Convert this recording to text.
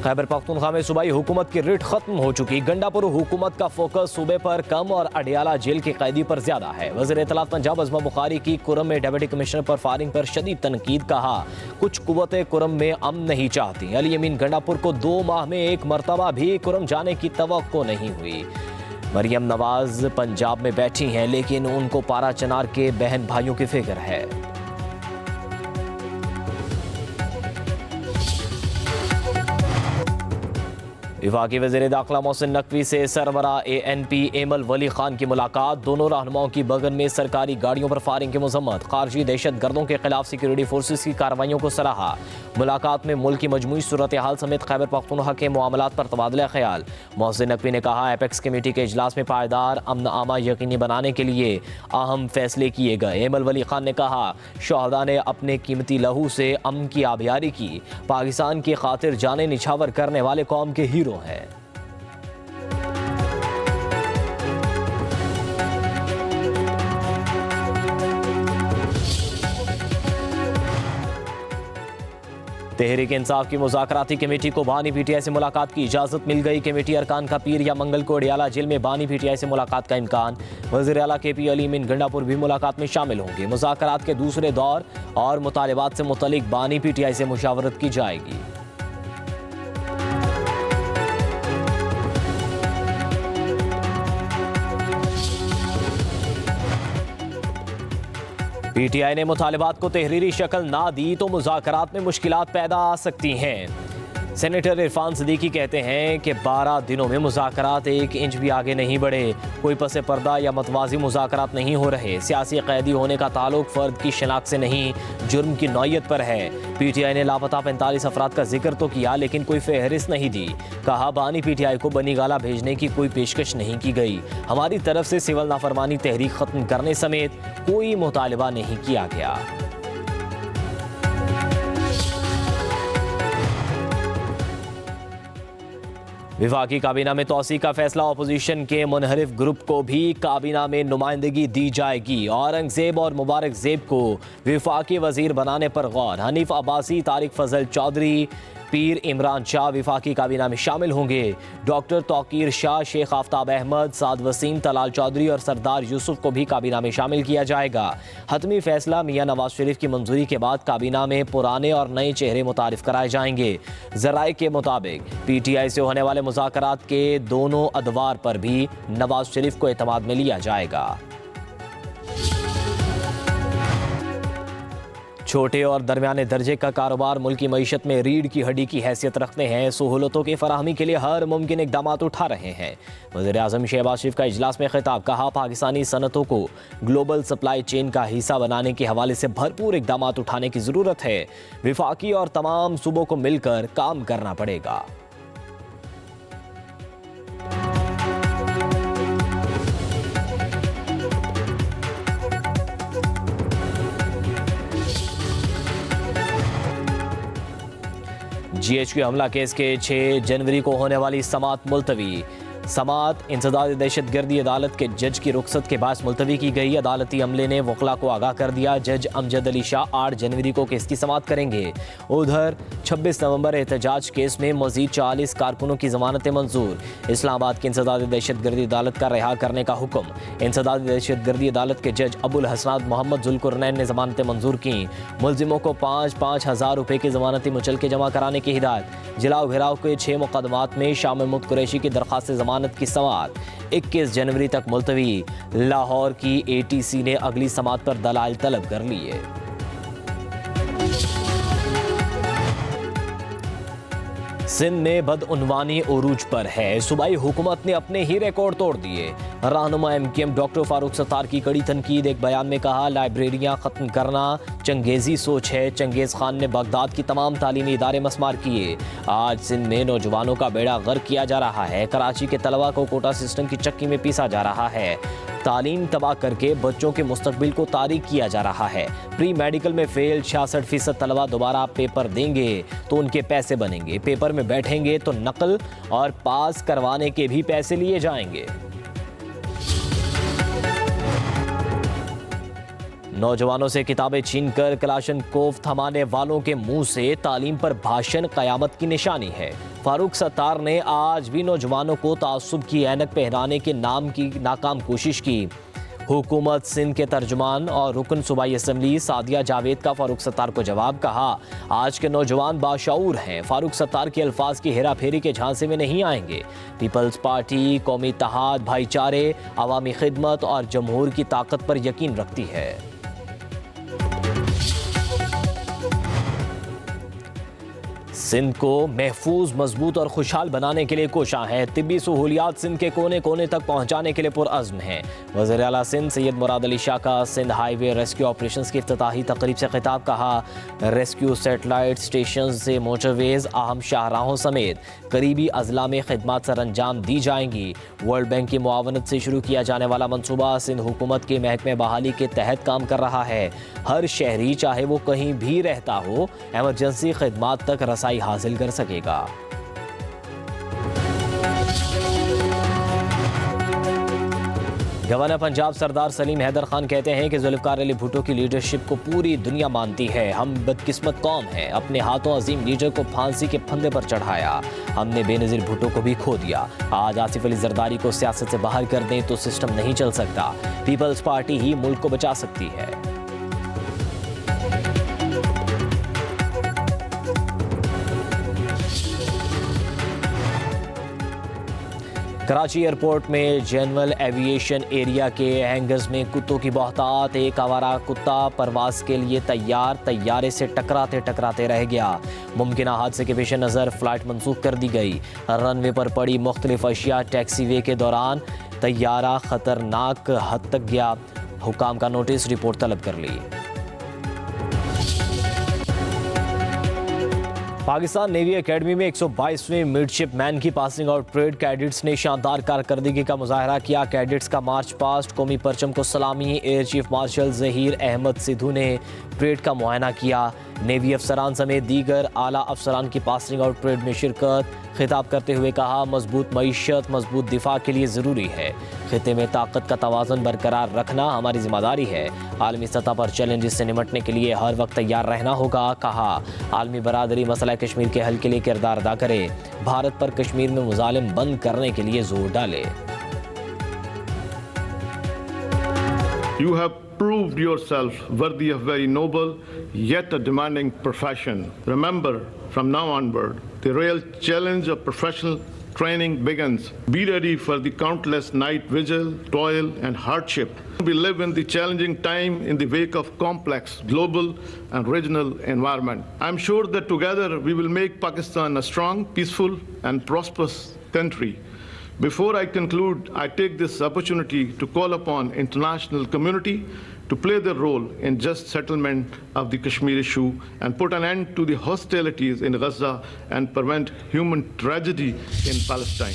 खैबर पख्तूनख्वा में सूबाई हुकूमत की रिट खत्म हो चुकी। गंडापुर हुकूमत का फोकस सूबे पर कम और अडियाला जेल के कैदी पर ज्यादा है। वज़ीर इत्तलात पंजाब अज़मा बुखारी की कुरम में डिप्टी कमिश्नर पर फायरिंग पर शदीद तनकीद। कहा कुछ कुव्वतें कुरम में अमन नहीं चाहती। अली अमीन गंडापुर को 2 माह में 1 मरतबा भी कुरम जाने की तवक्को नहीं हुई। मरियम नवाज पंजाब में बैठी हैं लेकिन उनको पारा चनार के बहन भाइयों की फिक्र है। विफाकी वज़ीर दाखिला मोहसिन नकवी से सरबरा ANP एमल वली खान की मुलाकात। दोनों रहनुमाओं की बगन में सरकारी गाड़ियों पर फायरिंग की मजम्मत। खारजी दहशत गर्दों के खिलाफ सिक्योरिटी फोर्सेस की कार्रवाइयों को सराहा। मुलाकात में मुल्क की मजमूई सूरत हाल समेत खैबर पख्तूनख्वा के मामलात पर तबादला ख्याल। मोहसिन नकवी ने कहा एपेक्स कमेटी के इजलास में पायदार अमन आमा यकीनी बनाने के लिए अहम फैसले किए गए। एमल वली खान ने कहा शहदा ने अपने कीमती लहू से अमन की आबियारी की। पाकिस्तान की खातिर जाने निछावर करने वाले कौम के हीरो है। तहरीक इंसाफ की मुज़ाकराती कमेटी को बानी PTI से मुलाकात की इजाज़त मिल गई। कमेटी अरकान का पीर या मंगल को अडियाला जेल में बानी PTI से मुलाकात का इम्कान। वज़ीर आला KP अली अमीन गंडापुर भी मुलाकात में शामिल होंगे। मुज़ाकरात के दूसरे दौर और मुतालिबात से मुतल्लिक बानी PTI से मुशावरत की जाएगी। PTI ने मुतालिबात को तहरीरी शक्ल ना दी तो मुज़ाकरात में मुश्किलात पैदा आ सकती हैं। सेनेटर इरफान सिद्दीकी कहते हैं कि 12 दिनों में मुज़ाकरात 1 इंच भी आगे नहीं बढ़े। कोई पसे पर्दा या मतवाज़ी मुज़ाकरात नहीं हो रहे। सियासी कैदी होने का ताल्लुक फ़र्द की शनाख्त से नहीं, जुर्म की नौयत पर है। PTI ने लापता 45 अफराद का जिक्र तो किया लेकिन कोई फहरिस्त नहीं दी। कहा बानी PTI को बनी गाला भेजने की कोई पेशकश नहीं की गई। हमारी तरफ से सिविल नाफरमानी तहरीक ख़त्म करने समेत कोई मुतालबा नहीं किया गया। विफाकी काबीना में तौसी का फैसला। अपोजिशन के मुनहरिफ ग्रुप को भी काबीना में नुमाइंदगी दी जाएगी। औरंगजेब और मुबारक जेब को विफाकी वजीर बनाने पर गौर। हनीफ अब्बासी, तारिक फजल चौधरी, पीर इमरान शाह विफाकी काबीना में शामिल होंगे। डॉक्टर तौकीर शाह, शेख आफ्ताब अहमद, साद वसीम, तलाल चौधरी और सरदार यूसुफ को भी काबीना में शामिल किया जाएगा। हतमी फैसला मियां नवाज शरीफ की मंजूरी के बाद काबीना में पुराने और नए चेहरे मुतारिफ कराए जाएंगे। जराए के मुताबिक PTI से होने वाले मुज़ाकरात के दोनों अदवार पर भी नवाज शरीफ को एतमाद में लिया जाएगा। छोटे और दरमियाने दर्जे का कारोबार मुल्क की मईशत में रीढ़ की हड्डी की हैसियत रखते हैं। सहूलतों की फराहमी के लिए हर मुमकिन इकदाम उठा रहे हैं। वज़ीर आज़म शहबाज शरीफ का इजलास में खिताब। कहा पाकिस्तानी सनतों को ग्लोबल सप्लाई चेन का हिस्सा बनाने के हवाले से भरपूर इकदाम उठाने की ज़रूरत है। विफाकी और तमाम सूबों को मिलकर काम करना पड़ेगा। GHQ हमला केस के 6 जनवरी को होने वाली समाअत मुलतवी। समाअत इंसदाद दहशतगर्दी अदालत के जज की रुखसत के बाद मुलतवी की गई। अदालती अमले ने वकला को आगाह कर दिया। जज अमजद अली शाह 8 जनवरी को केस की समाअत करेंगे। उधर 26 नवंबर एहतजाज केस में मजीद 40 कारकुनों की जमानतें मंजूर। इस्लामाबाद की इंसदाद दहशतगर्दी अदालत का रिहा करने का हुक्म। इंसदाद दहशतगर्दी अदालत के जज अबुल हसनात मोहम्मद जुल्कुरनैन ने जमानतें मंजूर की। मुलजिमों को 5-5 हज़ार रुपये की जमानती मुचलके जमा कराने की हिदायत। जलाओ घिराव के 6 मुकदमात में शाम महमूद कुरैशी की दरख्वास्त जमानत की समाअत 21 जनवरी तक मुलतवी। लाहौर की ATC ने अगली समाअत पर दलाइल तलब कर लिए। सिंध में बदउनवानी उरूज पर है। सूबाई हुकूमत ने अपने ही रिकॉर्ड तोड़ दिए। रहनुमा MKM डॉक्टर फारूक सत्तार की कड़ी तनकीद। एक बयान में कहा लाइब्रेरियां ख़त्म करना चंगेज़ी सोच है। चंगेज़ खान ने बगदाद की तमाम तालीमी इदारे मस्मार किए। आज सिंध में नौजवानों का बेड़ा गर्क किया जा रहा है। कराची के तलबा को कोटा सिस्टम की चक्की में पीसा जा रहा है। तालीम तबाह करके बच्चों के मुस्तकबिल को तारीक किया जा रहा है। प्री मेडिकल में फेल 66% तलबा दोबारा पेपर देंगे तो उनके पैसे बनेंगे। पेपर में बैठेंगे तो नकल और पास करवाने के भी पैसे लिए जाएंगे। नौजवानों से किताबें छीनकर कलाशनकोव थमाने वालों के मुंह से तालीम पर भाषण कयामत की निशानी है। फारूक सत्तार ने आज भी नौजवानों को तासुब की ऐनक पहनाने के नाम की नाकाम कोशिश की। हुकूमत सिंध के तर्जुमान और रुकन सूबाई असम्बली सादिया जावेद का फारूक सत्तार को जवाब। कहा, आज के नौजवान बाशऊर हैं, फारूक सत्तार के अल्फाज की हेरा फेरी के झांसे में नहीं आएंगे। पीपल्स पार्टी कौमी इत्तेहाद, भाईचारे, अवामी खिदमत और जमहूर की ताकत पर यकीन रखती है। सिंध को महफूज, मजबूत और खुशहाल बनाने के लिए कोशा है। तिब्बी सहूलियात सिंध के कोने कोने तक पहुंचाने के लिए पुरअज़्म है। वज़ीर आला सिंध सैयद मुराद अली शाह का सिंध हाईवे रेस्क्यू ऑपरेशंस की इफ्तिताही तकरीब से खिताब। कहा, रेस्क्यू सेटेलाइट स्टेशन से मोटरवेज, अहम शाहराहों समेत करीबी अजला में खिदमात सर अंजाम दी जाएंगी। वर्ल्ड बैंक की मुआवनत से शुरू किया जाने वाला मनसूबा सिंध हुकूमत के महकमे बहाली के तहत काम कर रहा है। हर शहरी चाहे वो कहीं भी रहता हो, एमरजेंसी खिदमात तक रसाई हासिल कर सकेगा। गवर्नर पंजाब सरदार सलीम हैदर खान कहते हैं कि जुल्फ़िकार अली भुट्टो की लीडरशिप को पूरी दुनिया मानती है। हम बदकिस्मत कौम हैं, अपने हाथों अजीम लीडर को फांसी के फंदे पर चढ़ाया। हमने बेनज़ीर भुट्टो को भी खो दिया। आज आसिफ अली जरदारी को सियासत से बाहर कर दें तो सिस्टम नहीं चल सकता। पीपल्स पार्टी ही मुल्क को बचा सकती है। कराची एयरपोर्ट में जनरल एविएशन एरिया के हैंगर्स में कुत्तों की बहुतात। एक आवारा कुत्ता परवाज के लिए तैयार तैयारे से टकराते टकराते रह गया। मुमकिन हादसे के पेश नज़र फ़्लाइट मनसूख कर दी गई। रनवे पर पड़ी मुख्तलिफ अशिया टैक्सीवे के दौरान तैयारा ख़तरनाक हद तक गया। हुकाम का नोटिस, रिपोर्ट तलब कर ली। पाकिस्तान नेवी एकेडमी में 122वें मिडशिपमैन की पासिंग आउट परेड। कैडेट्स ने शानदार कारकर्दगी का मुजाहरा किया। कैडेट्स का मार्च पास्ट, कौमी परचम को सलामी। Air chief marshal Zaheer Ahmed Sidhu ने परेड का मुआयना किया। नेवी अफसरान समेत दीगर आला अफसरान की पासिंग आउट परेड में शिरकत। खिताब करते हुए कहा, मजबूत मईशत मजबूत दिफा के लिए ज़रूरी है। खिते में ताकत का तवाज़ुन बरकरार रखना हमारी जिम्मेदारी है। आलमी सतह पर चैलेंजेस से निमटने के लिए हर वक्त तैयार रहना होगा। कहा, आलमी बरादरी मसला कश्मीर के हल के लिए किरदार अदा करे। भारत पर कश्मीर में मुजालिम बंद करने के लिए जोर डाले। You have proved yourself worthy of very noble yet a demanding profession. Remember, from now onward, the real challenge of professional training begins. Be ready for the countless night vigil, toil, and hardship. We live in the challenging time in the wake of complex global and regional environment. I'm sure that together we will make Pakistan a strong, peaceful, and prosperous country. Before I conclude, I take this opportunity to call upon international community to play their role in just settlement of the Kashmir issue and put an end to the hostilities in Gaza and prevent human tragedy in Palestine.